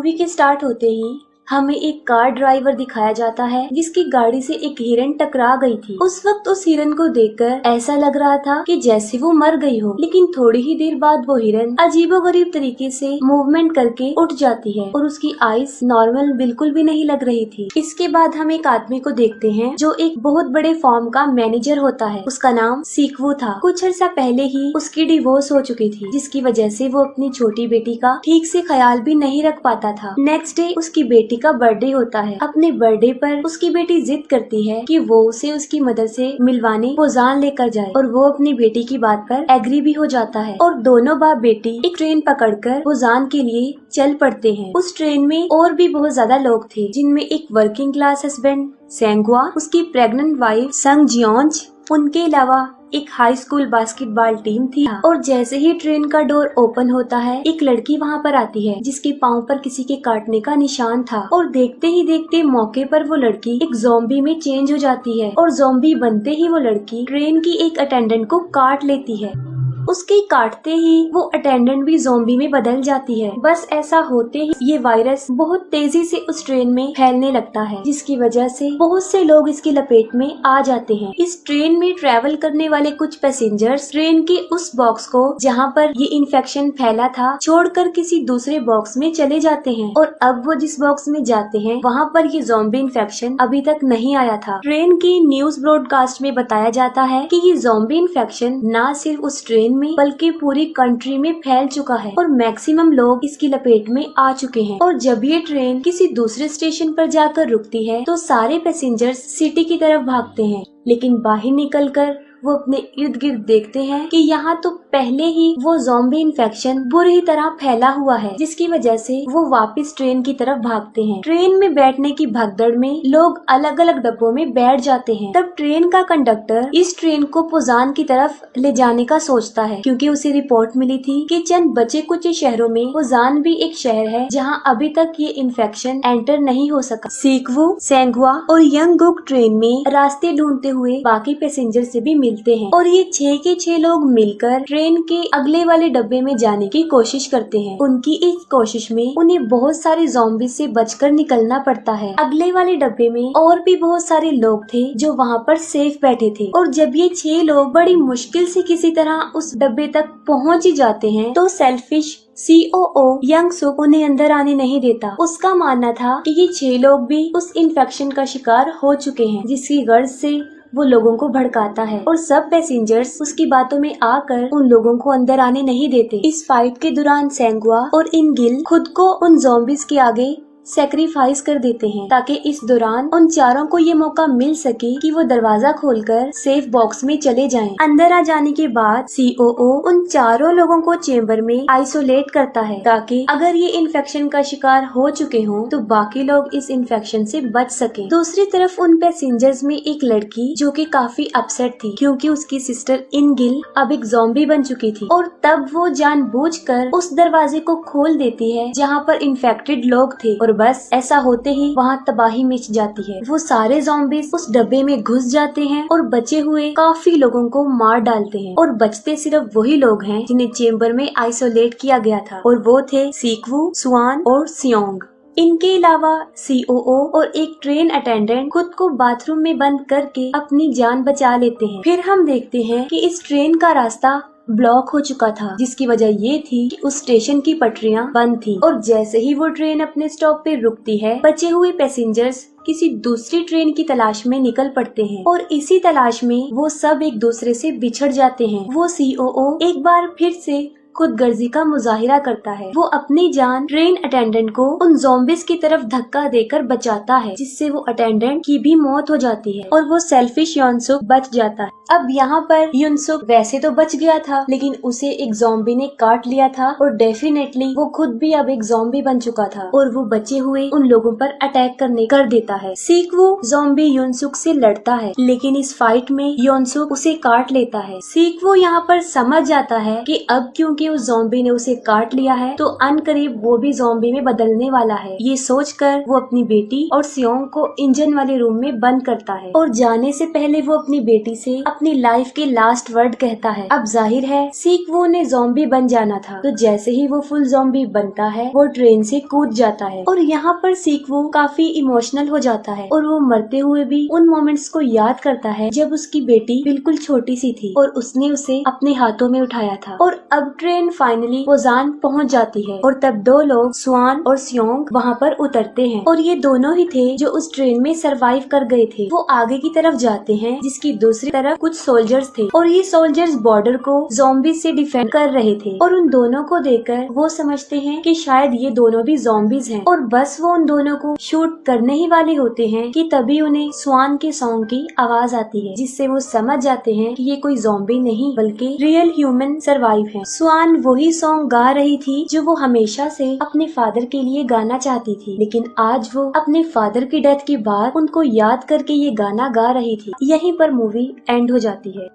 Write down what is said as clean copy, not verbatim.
Movie के start होते ही हमें एक कार ड्राइवर दिखाया जाता है जिसकी गाड़ी से एक हिरन टकरा गई थी। उस वक्त उस हिरन को देखकर ऐसा लग रहा था कि जैसे वो मर गई हो, लेकिन थोड़ी ही देर बाद वो हिरन अजीबोगरीब तरीके से मूवमेंट करके उठ जाती है और उसकी आईज नॉर्मल बिल्कुल भी नहीं लग रही थी। इसके बाद हम एक आदमी को देखते हैं जो एक बहुत बड़े फॉर्म का मैनेजर होता है। उसका नाम सीक्वू था। कुछ अर्सा पहले ही उसकी डिवोर्स हो चुकी थी, जिसकी वजह से वो अपनी छोटी बेटी का ठीक से ख्याल भी नहीं रख पाता था। नेक्स्ट डे उसकी बेटी का बर्थडे होता है। अपने बर्थडे पर उसकी बेटी जिद करती है कि वो उसे उसकी मदर से मिलवाने पोजान लेकर जाए और वो अपनी बेटी की बात पर एग्री भी हो जाता है और दोनों बाप बेटी एक ट्रेन पकड़कर पोजान के लिए चल पड़ते हैं। उस ट्रेन में और भी बहुत ज्यादा लोग थे, जिनमें एक वर्किंग क्लास हस्बैंड सेंगुआ, उसकी प्रेग्नेंट वाइफ संग जियोंज, उनके अलावा एक हाई स्कूल बास्केटबॉल टीम थी। और जैसे ही ट्रेन का डोर ओपन होता है, एक लड़की वहाँ पर आती है जिसके पाँव पर किसी के काटने का निशान था और देखते ही देखते मौके पर वो लड़की एक ज़ॉम्बी में चेंज हो जाती है और ज़ॉम्बी बनते ही वो लड़की ट्रेन की एक अटेंडेंट को काट लेती है। उसके काटते ही वो अटेंडेंट भी ज़ॉम्बी में बदल जाती है। बस ऐसा होते ही ये वायरस बहुत तेजी से उस ट्रेन में फैलने लगता है, जिसकी वजह से बहुत से लोग इसकी लपेट में आ जाते हैं। इस ट्रेन में ट्रेवल करने वाले कुछ पैसेंजर्स ट्रेन के उस बॉक्स को जहाँ पर ये इन्फेक्शन फैला था छोड़कर किसी दूसरे बॉक्स में चले जाते हैं और अब वो जिस बॉक्स में जाते हैं वहाँ पर ये ज़ॉम्बी इन्फेक्शन अभी तक नहीं आया था। ट्रेन की न्यूज ब्रॉडकास्ट में बताया जाता है कि ये ज़ॉम्बी इन्फेक्शन न सिर्फ उस ट्रेन में बल्कि पूरी कंट्री में फैल चुका है और मैक्सिमम लोग इसकी लपेट में आ चुके हैं। और जब ये ट्रेन किसी दूसरे स्टेशन पर जाकर रुकती है तो सारे पैसेंजर्स सिटी की तरफ भागते हैं, लेकिन बाहर निकलकर वो अपने इर्द गिर्द देखते हैं कि यहाँ तो पहले ही वो ज़ॉम्बी इन्फेक्शन बुरी तरह फैला हुआ है, जिसकी वजह से वो वापस ट्रेन की तरफ भागते हैं। ट्रेन में बैठने की भगदड़ में लोग अलग अलग डब्बों में बैठ जाते हैं। तब ट्रेन का कंडक्टर इस ट्रेन को पोजान की तरफ ले जाने का सोचता है, क्योंकि उसे रिपोर्ट मिली थी कि चंद बचे कुछ शहरों में पोजान भी एक शहर है जहाँ अभी तक ये इन्फेक्शन एंटर नहीं हो सका। सीक्वू, सेंगुआ और यंगगुक ट्रेन में रास्ते ढूंढते हुए बाकी पैसेंजर से भी मिलते हैं और ये 6 के 6 लोग मिलकर ट्रेन के अगले वाले डब्बे में जाने की कोशिश करते हैं। उनकी इस कोशिश में उन्हें बहुत सारे ज़ॉम्बी से बचकर निकलना पड़ता है। अगले वाले डब्बे में और भी बहुत सारे लोग थे जो वहाँ पर सेफ बैठे थे और जब ये 6 लोग बड़ी मुश्किल से किसी तरह उस डब्बे तक पहुँच ही जाते हैं तो सेल्फिश COO यंग सुक उन्हें अंदर आने नहीं देता। उसका मानना था कि ये 6 लोग भी उस इन्फेक्शन का शिकार हो चुके हैं, जिसकी गर्ज से वो लोगों को भड़काता है और सब पैसेंजर्स उसकी बातों में आकर उन लोगों को अंदर आने नहीं देते। इस फाइट के दौरान सेंगुआ और इनगिल खुद को उन ज़ॉम्बीज के आगे सेक्रीफाइस कर देते हैं ताकि इस दौरान उन चारों को ये मौका मिल सके कि वो दरवाजा खोलकर सेफ बॉक्स में चले जाएं। अंदर आ जाने के बाद COO उन चारों लोगों को चेम्बर में आइसोलेट करता है ताकि अगर ये इन्फेक्शन का शिकार हो चुके हों तो बाकी लोग इस इन्फेक्शन से बच सके। दूसरी तरफ उन पैसेंजर्स में एक लड़की जो कि काफी अपसेट थी क्योंकि उसकी सिस्टर इनगिल अब एक ज़ॉम्बी बन चुकी थी और तब वो जानबूझकर उस दरवाजे को खोल देती है जहाँ पर इन्फेक्टेड लोग थे और बस ऐसा होते ही वहाँ तबाही मच जाती है। वो सारे ज़ॉम्बीज उस डब्बे में घुस जाते हैं और बचे हुए काफी लोगों को मार डालते हैं और बचते सिर्फ वही लोग हैं जिन्हें चेम्बर में आइसोलेट किया गया था और वो थे सीक्वू, सुआन और सियोंग। इनके अलावा COO और एक ट्रेन अटेंडेंट खुद को बाथरूम में बंद करके अपनी जान बचा लेते हैं। फिर हम देखते हैं कि इस ट्रेन का रास्ता ब्लॉक हो चुका था, जिसकी वजह ये थी कि उस स्टेशन की पटरियां बंद थी और जैसे ही वो ट्रेन अपने स्टॉप पे रुकती है बचे हुए पैसेंजर्स किसी दूसरी ट्रेन की तलाश में निकल पड़ते हैं और इसी तलाश में वो सब एक दूसरे से बिछड़ जाते हैं। वो COO एक बार फिर से खुदगर्जी का मुजाहिरा करता है। वो अपनी जान ट्रेन अटेंडेंट को उन ज़ॉम्बीज की तरफ धक्का देकर बचाता है, जिससे वो अटेंडेंट की भी मौत हो जाती है और वो सेल्फिश युनसुक बच जाता है। अब यहाँ पर युनसुक वैसे तो बच गया था, लेकिन उसे एक ज़ॉम्बी ने काट लिया था और डेफिनेटली वो खुद भी अब एक ज़ॉम्बी बन चुका था और वो बचे हुए उन लोगों पर अटैक कर देता है। सीक्वू ज़ॉम्बी युनसुक से लड़ता है, लेकिन इस फाइट में युनसुक उसे काट लेता है। सीक्वू यहाँ पर समझ जाता है कि अब क्योंकि उस ज़ॉम्बी ने उसे काट लिया है तो अनकरीब वो भी ज़ॉम्बी में बदलने वाला है। ये सोचकर वो अपनी बेटी और सियोंग को इंजन वाले रूम में बंद करता है और जाने से पहले वो अपनी बेटी से अपनी लाइफ के लास्ट वर्ड कहता है। अब जाहिर है सीक्वो ने ज़ॉम्बी बन जाना था, तो जैसे ही वो फुल ज़ॉम्बी बनता है वो ट्रेन से कूद जाता है और यहाँ पर सीक्वो काफी इमोशनल हो जाता है और वो मरते हुए भी उन मोमेंट्स को याद करता है जब उसकी बेटी बिल्कुल छोटी सी थी और उसने उसे अपने हाथों में उठाया था। और अब ट्रेन फाइनली पोजान पहुंच जाती है और तब दो लोग स्वान और स्योंग वहाँ पर उतरते हैं और ये दोनों ही थे जो उस ट्रेन में सरवाइव कर गए थे। वो आगे की तरफ जाते हैं जिसकी दूसरी तरफ कुछ सोल्जर्स थे और ये सोल्जर्स बॉर्डर को ज़ॉम्बी से डिफेंड कर रहे थे और उन दोनों को देखकर वो समझते हैं कि शायद ये दोनों भी ज़ॉम्बीज हैं और बस वो उन दोनों को शूट करने ही वाले होते हैं कि तभी उन्हें स्वान के सॉन्ग की आवाज आती है, जिससे वो समझ जाते हैं कि ये कोई ज़ॉम्बी नहीं बल्कि रियल ह्यूमन सरवाइव है। स्वान वही सॉन्ग गा रही थी जो वो हमेशा से अपने फादर के लिए गाना चाहती थी, लेकिन आज वो अपने फादर की डेथ के बाद उनको याद करके ये गाना गा रही थी। यहीं पर मूवी एंड हो जाती है।